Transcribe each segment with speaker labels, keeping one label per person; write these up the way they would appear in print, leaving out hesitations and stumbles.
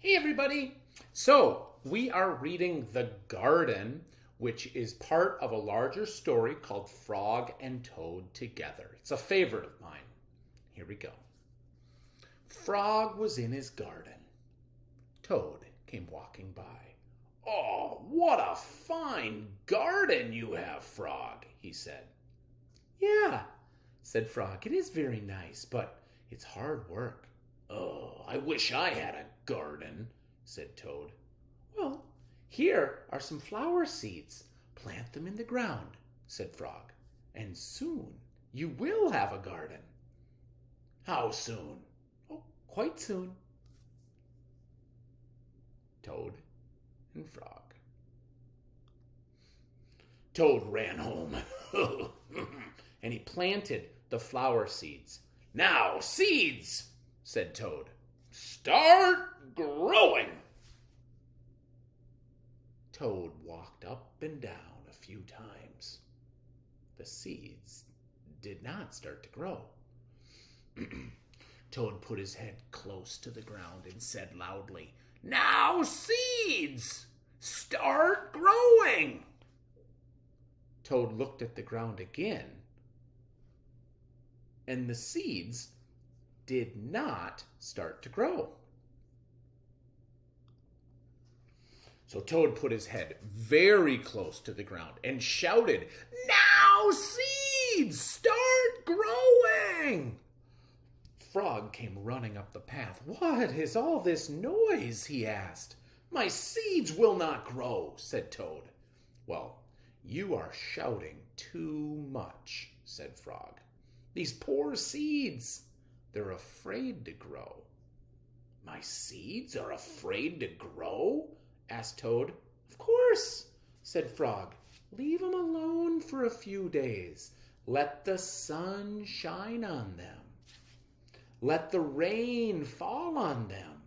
Speaker 1: Hey, everybody. So, we are reading The Garden, which is part of a larger story called Frog and Toad Together. It's a favorite of mine. Here we go. Frog was in his garden. Toad came walking by. "Oh, what a fine garden you have, Frog," he said. "Yeah," said Frog, "it is very nice, but it's hard work." "Oh, I wish I had a garden," said Toad. "Well, here are some flower seeds. Plant them in the ground," said Frog, "and soon you will have a garden." "How soon?" "Oh, quite soon." Toad and Frog. Toad ran home and he planted the flower seeds. "Now, seeds," said Toad, "start growing." Toad walked up and down a few times. The seeds did not start to grow. Toad put his head close to the ground and said loudly, "Now, seeds, start growing." Toad looked at the ground again, and the seeds did not start to grow. So Toad put his head very close to the ground and shouted, "Now, seeds, start growing!" Frog came running up the path. "What is all this noise?" he asked. "My seeds will not grow," said Toad. "Well, you are shouting too much," said Frog. "These poor seeds, they're afraid to grow." "My seeds are afraid to grow?" asked Toad. "Of course," said Frog. "Leave them alone for a few days. Let the sun shine on them. Let the rain fall on them.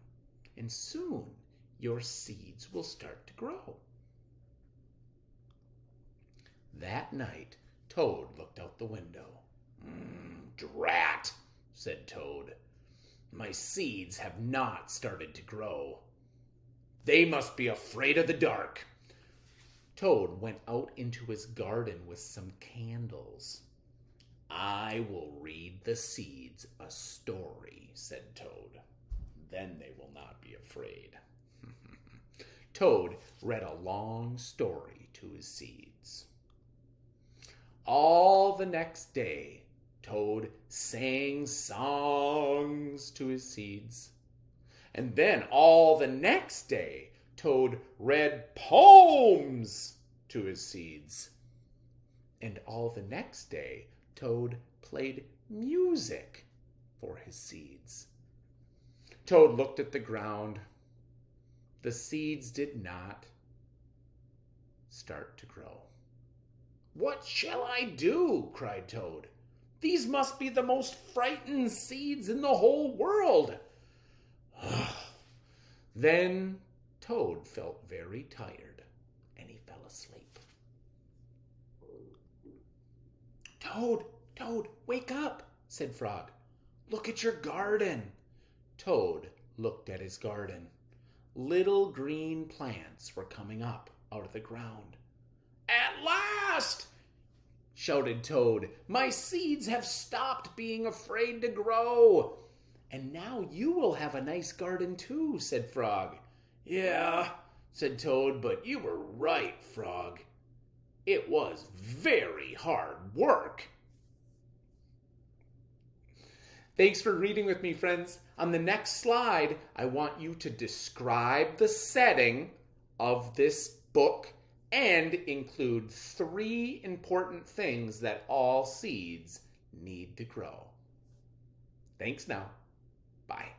Speaker 1: And soon your seeds will start to grow." That night, Toad looked out the window. "Drat," said Toad. "My seeds have not started to grow. They must be afraid of the dark." Toad went out into his garden with some candles. "I will read the seeds a story," said Toad. "Then they will not be afraid." Toad read a long story to his seeds. All the next day, Toad sang songs to his seeds. And then all the next day, Toad read poems to his seeds. And all the next day, Toad played music for his seeds. Toad looked at the ground. The seeds did not start to grow. "What shall I do?" cried Toad. "These must be the most frightened seeds in the whole world." Then Toad felt very tired, and he fell asleep. "Toad, Toad, wake up," said Frog. "Look at your garden." Toad looked at his garden. Little green plants were coming up out of the ground. "At last!" shouted Toad. "My seeds have stopped being afraid to grow." "And now you will have a nice garden too," said Frog. "Yeah," said Toad, "but you were right, Frog. It was very hard work." Thanks for reading with me, friends. On the next slide, I want you to describe the setting of this book and include 3 important things that all seeds need to grow. Thanks now. Bye.